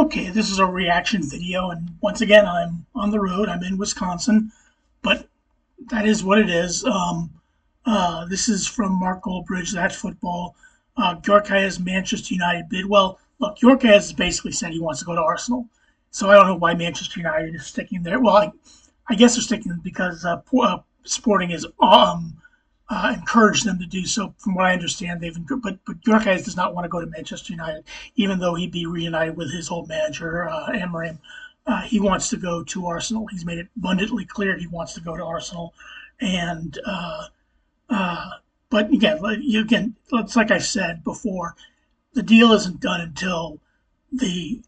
Okay, this is a reaction video, and once again, I'm on the road. I'm in Wisconsin, but that is what it is. This is from Mark Goldbridge. That's football. GYOKERES Manchester United bid. Well, look, GYOKERES has basically said he wants to go to Arsenal, so I don't know why Manchester United is sticking there. Well, I guess they're sticking because Sporting has encouraged them to do so. From what I understand, but Gyökeres does not want to go to Manchester United, even though he'd be reunited with his old manager Amorim. He wants to go to Arsenal. He's made it abundantly clear he wants to go to Arsenal, and but again, it's like I said before, the deal isn't done until the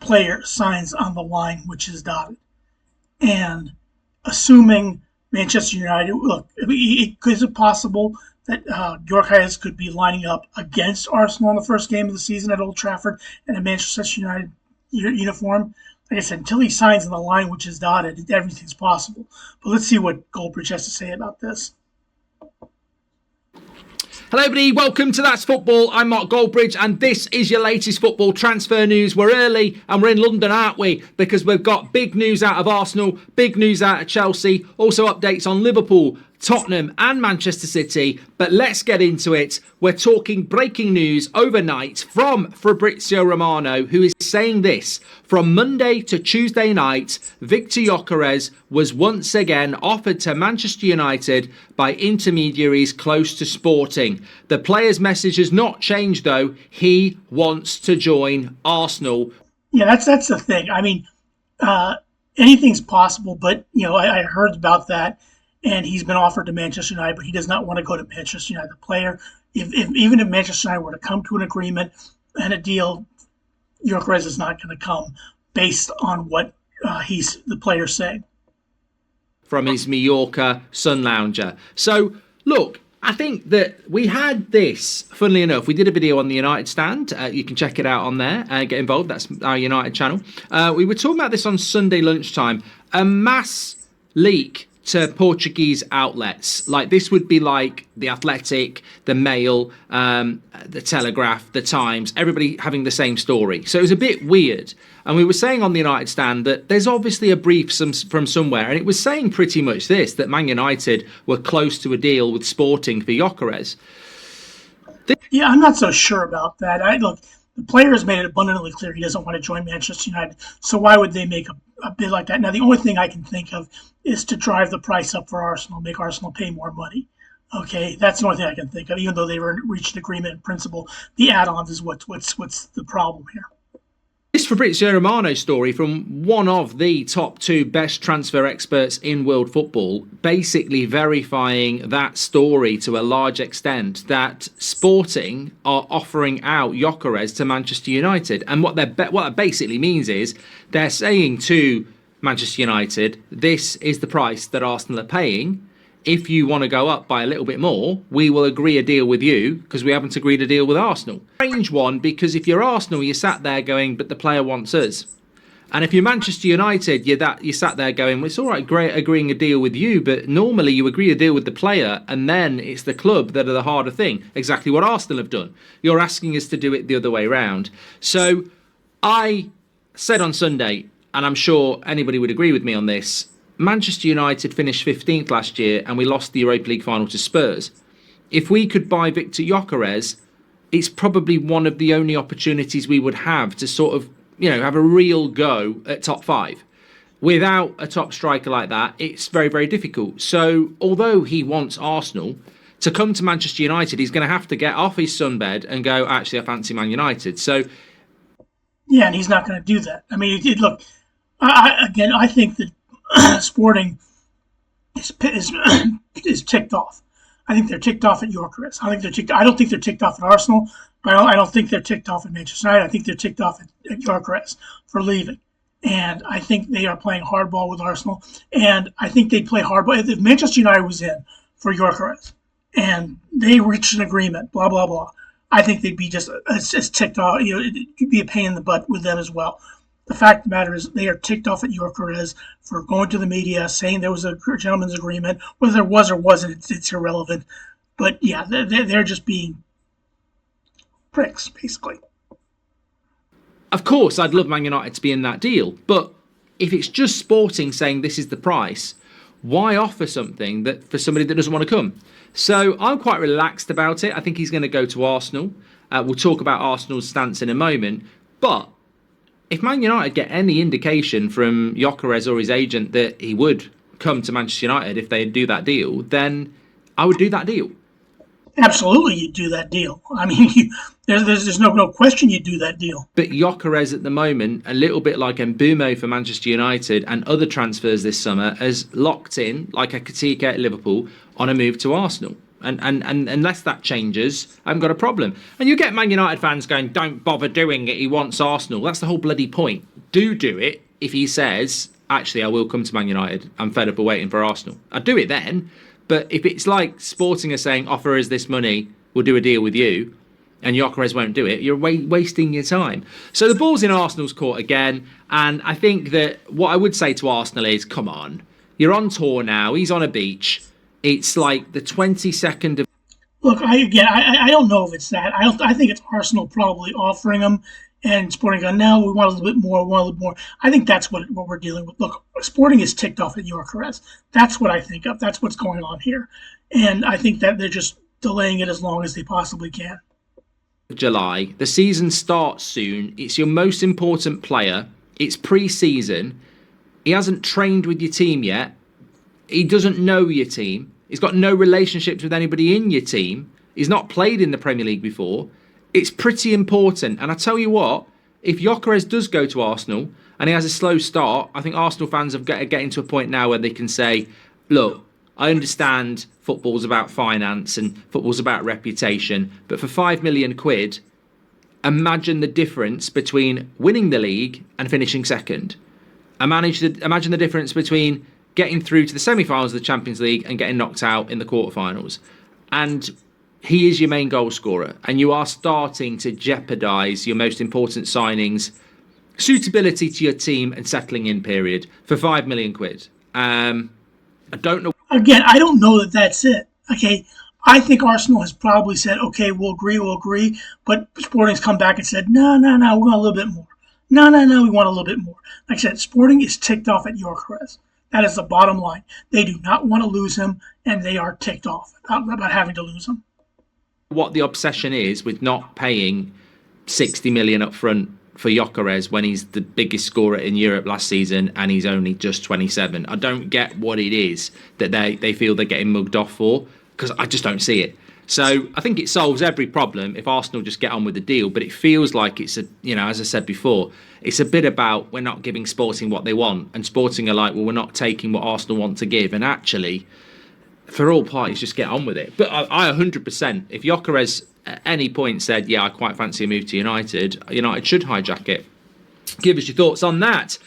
player signs on the line which is dotted. And assuming Manchester United, look, is it possible that Gyökeres could be lining up against Arsenal in the first game of the season at Old Trafford in a Manchester United uniform? Like I said, until he signs on the line which is dotted, everything's possible. But let's see what Goldbridge has to say about this. Hello everybody, welcome to That's Football. I'm Mark Goldbridge and this is your latest football transfer news. We're early and we're in London, aren't we? Because we've got big news out of Arsenal, big news out of Chelsea, also updates on Liverpool, Tottenham and Manchester City. But let's get into it. We're talking breaking news overnight from Fabrizio Romano, who is saying this: from Monday to Tuesday night, Victor Gyökeres was once again offered to Manchester United by intermediaries close to Sporting. The player's message has not changed though. He wants to join Arsenal. Yeah, that's the thing. I mean, anything's possible, but I heard about that. And he's been offered to Manchester United, but he does not want to go to Manchester United. The player, even if Manchester United were to come to an agreement and a deal, Gyökeres is not going to come based on what the player's saying. From his Mallorca sun lounger. So, look, I think that we had this, funnily enough, we did a video on the United stand. You can check it out on there and get involved. That's our United channel. We were talking about this on Sunday lunchtime. A mass leak to Portuguese outlets. Like, this would be like The Athletic, The Mail, The Telegraph, The Times, everybody having the same story. So it was a bit weird. And we were saying on the United stand that there's obviously a brief from somewhere, and it was saying pretty much this, that Man United were close to a deal with Sporting for Gyökeres. Yeah, I'm not so sure about that. Look, the player has made it abundantly clear he doesn't want to join Manchester United. So why would they make a bid like that? Now, the only thing I can think of is to drive the price up for Arsenal, make Arsenal pay more money. Okay, that's the only thing I can think of. Even though they reached an agreement in principle, the add-ons is what's the problem here. This Fabrizio Romano story from one of the top two best transfer experts in world football, basically verifying that story to a large extent, that Sporting are offering out Gyökeres to Manchester United. And what that basically means is they're saying to Manchester United, this is the price that Arsenal are paying. If you want to go up by a little bit more, we will agree a deal with you, because we haven't agreed a deal with Arsenal. Strange one, because if you're Arsenal, you're sat there going, but the player wants us. And if you're Manchester United, you're sat there going, well, it's all right, great, agreeing a deal with you, but normally you agree a deal with the player, and then it's the club that are the harder thing. Exactly what Arsenal have done. You're asking us to do it the other way round. So I said on Sunday, and I'm sure anybody would agree with me on this, Manchester United finished 15th last year and we lost the Europa League final to Spurs. If we could buy Victor Gyökeres, it's probably one of the only opportunities we would have to sort of, have a real go at top five. Without a top striker like that, it's very, very difficult. So although he wants Arsenal, to come to Manchester United, he's going to have to get off his sunbed and go, actually, I fancy Man United. So, yeah, and he's not going to do that. I mean, look, I think that Sporting is ticked off. I think they're ticked off at Gyökeres. I don't think they're ticked off at Arsenal, but I don't think they're ticked off at Manchester United. I think they're ticked off at Gyökeres for leaving. And I think they are playing hardball with Arsenal. And I think they'd play hardball. If Manchester United was in for Gyökeres and they reached an agreement, blah, blah, blah, I think they'd be just as ticked off. It could be a pain in the butt with them as well. The fact of the matter is they are ticked off at Gyökeres for going to the media, saying there was a gentleman's agreement. Whether there was or wasn't, it's irrelevant. But, yeah, they're just being pricks, basically. Of course, I'd love Man United to be in that deal, but if it's just Sporting saying this is the price, why offer something that for somebody that doesn't want to come? So I'm quite relaxed about it. I think he's going to go to Arsenal. We'll talk about Arsenal's stance in a moment. But if Man United get any indication from Gyökeres or his agent that he would come to Manchester United if they do that deal, then I would do that deal. Absolutely, you'd do that deal. I mean, there's no question you'd do that deal. But Gyökeres at the moment, a little bit like Mbumo for Manchester United and other transfers this summer, has locked in, like a Katika at Liverpool, on a move to Arsenal. And unless that changes, I haven't got a problem. And you get Man United fans going, don't bother doing it, he wants Arsenal. That's the whole bloody point. Do it if he says, actually, I will come to Man United. I'm fed up of waiting for Arsenal. I'd do it then. But if it's like Sporting are saying, offer us this money, we'll do a deal with you, and Gyökeres won't do it, you're wasting your time. So the ball's in Arsenal's court again, and I think that what I would say to Arsenal is, come on, you're on tour now, he's on a beach, it's like the 22nd of... Look, I don't know if it's that. I think it's Arsenal probably offering him, and Sporting going, no, we want a little bit more, we want a little more. I think that's what we're dealing with. Look, Sporting is ticked off at Gyökeres. That's what I think of. That's what's going on here. And I think that they're just delaying it as long as they possibly can. July, the season starts soon. It's your most important player. It's pre-season. He hasn't trained with your team yet. He doesn't know your team. He's got no relationships with anybody in your team. He's not played in the Premier League before. It's pretty important. And I tell you what, if Gyökeres does go to Arsenal and he has a slow start, I think Arsenal fans are getting to a point now where they can say, look, I understand football's about finance and football's about reputation, but for £5 million, imagine the difference between winning the league and finishing second. Imagine the difference between getting through to the semi-finals of the Champions League and getting knocked out in the quarterfinals. And he is your main goal scorer, and you are starting to jeopardise your most important signings, suitability to your team and settling in period for £5 million. I don't know. Again, I don't know that that's it. Okay, I think Arsenal has probably said, okay, we'll agree. But Sporting's come back and said, no, we want a little bit more. No, we want a little bit more. Like I said, Sporting is ticked off at Gyökeres. That is the bottom line. They do not want to lose him, and they are ticked off about having to lose him. What the obsession is with not paying 60 million up front for Gyökeres when he's the biggest scorer in Europe last season and he's only just 27. I don't get what it is that they feel they're getting mugged off for, because I just don't see it. So I think it solves every problem if Arsenal just get on with the deal, but it feels like it's as I said before, it's a bit about we're not giving Sporting what they want, and Sporting are like, well, we're not taking what Arsenal want to give, and actually for all parties just get on with it. But I 100%, if Gyökeres at any point said, yeah, I quite fancy a move to United should hijack it. Give us your thoughts on that.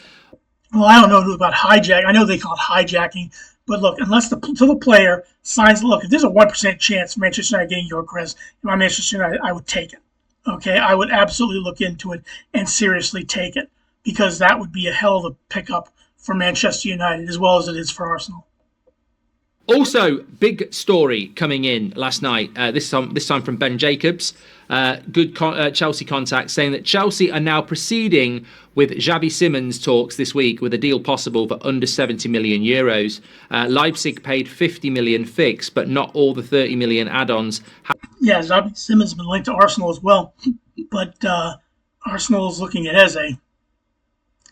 Well, I don't know about hijack. I know they call it hijacking, but look, unless the player signs, look, if there's a 1% chance Manchester United getting Gyökeres, if I'm Manchester United, I would take it. Okay, I would absolutely look into it and seriously take it, because that would be a hell of a pickup for Manchester United as well as it is for Arsenal. Also, big story coming in last night, this time from Ben Jacobs, Chelsea contacts, saying that Chelsea are now proceeding with Xavi Simons talks this week with a deal possible for under 70 million euros. Leipzig paid 50 million fixed, but not all the 30 million add-ons. Yeah, Xavi Simons has been linked to Arsenal as well, but Arsenal is looking at Eze.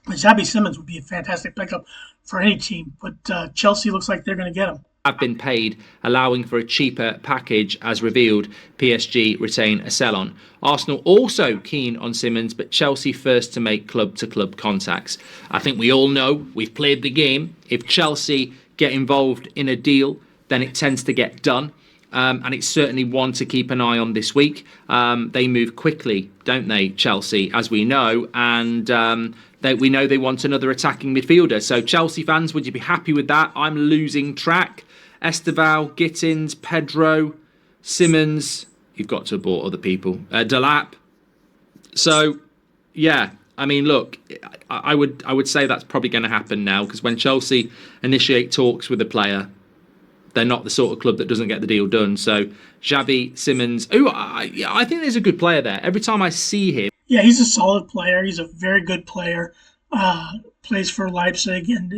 Xavi Simons would be a fantastic pickup for any team, but Chelsea looks like they're going to get him. Have been paid, allowing for a cheaper package. As revealed, PSG retain a sell-on. Arsenal also keen on Simons, but Chelsea first to make club-to-club contacts. I think we all know, we've played the game. If Chelsea get involved in a deal, then it tends to get done. And it's certainly one to keep an eye on this week. They move quickly, don't they, Chelsea, as we know, and we know they want another attacking midfielder. So Chelsea fans, would you be happy with that? I'm losing track. Esteval, Gittins, Pedro, Simons. You've got to have bought other people. Delap. So, yeah, I mean, look, I would say that's probably going to happen now, because when Chelsea initiate talks with a player, they're not the sort of club that doesn't get the deal done. So Xavi Simons, I think there's a good player there. Every time I see him. Yeah, he's a solid player. He's a very good player. Plays for Leipzig and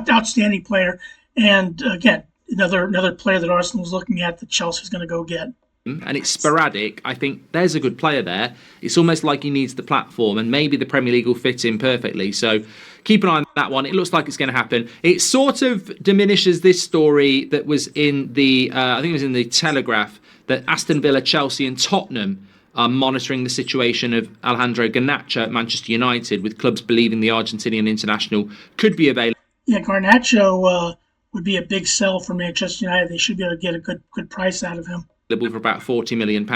outstanding player. And again, another player that Arsenal's looking at that Chelsea's going to go get. And it's sporadic. I think there's a good player there. It's almost like he needs the platform, and maybe the Premier League will fit in perfectly. So keep an eye on that one. It looks like it's going to happen. It sort of diminishes this story that was in the, I think it was in the Telegraph, that Aston Villa, Chelsea, and Tottenham are monitoring the situation of Alejandro Garnacho at Manchester United, with clubs believing the Argentinian international could be available. Yeah, Garnacho would be a big sell for Manchester United. They should be able to get a good price out of him. For about £40 million.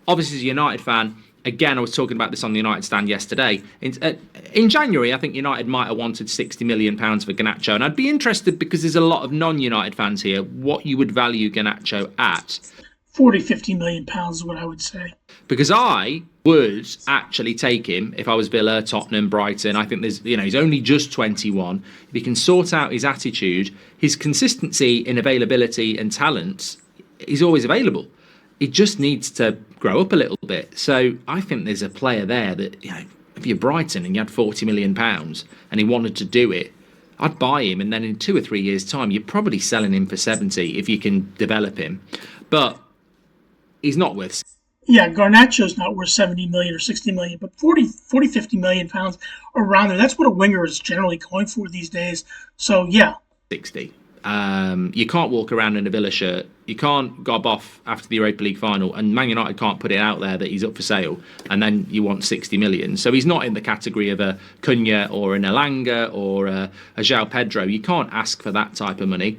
Obviously, as a United fan, again, I was talking about this on the United stand yesterday. In January, I think United might have wanted £60 million for Garnacho, and I'd be interested, because there's a lot of non-United fans here, what you would value Garnacho at. 40-50 million pounds is what I would say. Because I would actually take him if I was Villa, Tottenham, Brighton. I think he's only just 21. If he can sort out his attitude, his consistency in availability and talent, he's always available. He just needs to grow up a little bit. So I think there's a player there that, if you're Brighton and you had £40 million and he wanted to do it, I'd buy him, and then in 2 or 3 years' time, you're probably selling him for 70 if you can develop him. But he's not worth. Yeah, Garnacho's not worth 70 million or 60 million, but 50 million pounds around there. That's what a winger is generally going for these days. So yeah, 60. You can't walk around in a Villa shirt. You can't gob off after the Europa League final, and Man United can't put it out there that he's up for sale, and then you want 60 million. So he's not in the category of a Cunha or an Elanga or a João Pedro. You can't ask for that type of money.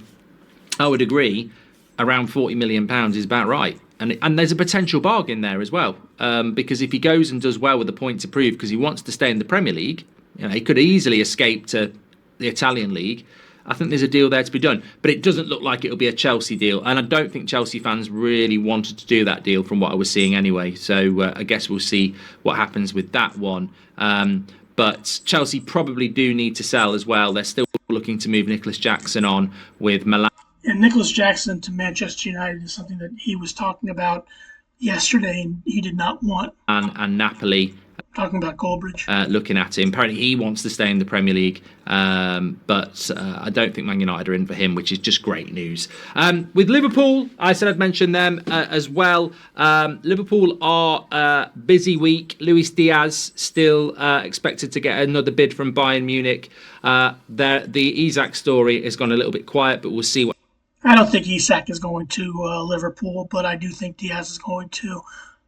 I would agree, around £40 million is about right. And there's a potential bargain there as well, because if he goes and does well with the point to prove, because he wants to stay in the Premier League, he could easily escape to the Italian league. I think there's a deal there to be done, but it doesn't look like it'll be a Chelsea deal, and I don't think Chelsea fans really wanted to do that deal from what I was seeing anyway. So I guess we'll see what happens with that one. But Chelsea probably do need to sell as well. They're still looking to move Nicholas Jackson on with Milan. And Nicholas Jackson to Manchester United is something that he was talking about yesterday, and he did not want. And Napoli. Talking about Goldbridge. Looking at him. Apparently he wants to stay in the Premier League, but I don't think Man United are in for him, which is just great news. With Liverpool, I said I'd mention them as well. Liverpool are busy week. Luis Diaz still expected to get another bid from Bayern Munich. The Isak story has gone a little bit quiet, but we'll see what. I don't think Isak is going to Liverpool, but I do think Diaz is going to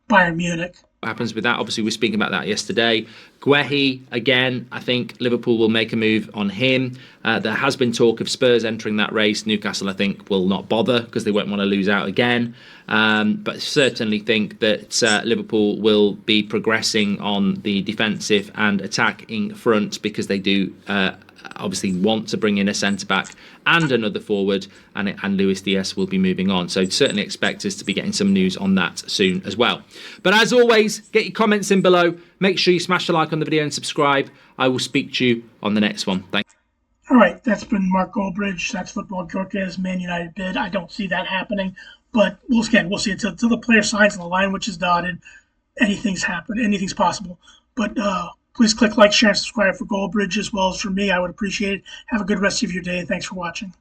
Bayern Munich. Happens with that. Obviously, we were speaking about that yesterday. Guehi, again, I think Liverpool will make a move on him. There has been talk of Spurs entering that race. Newcastle, I think, will not bother because they won't want to lose out again. But certainly think that Liverpool will be progressing on the defensive and attacking front, because they do obviously want to bring in a centre-back and another forward, and Luis Diaz will be moving on. So certainly expect us to be getting some news on that soon as well. But as always, get your comments in below. Make sure you smash the like on the video and subscribe. I will speak to you on the next one. Thanks. All right, that's been Mark Goldbridge. That's Football GYOKERES Man United bid. I don't see that happening, but we'll see until the player signs and the line which is dotted. Anything's possible. But please click like, share, and subscribe for Goldbridge as well as for me. I would appreciate it. Have a good rest of your day. Thanks for watching.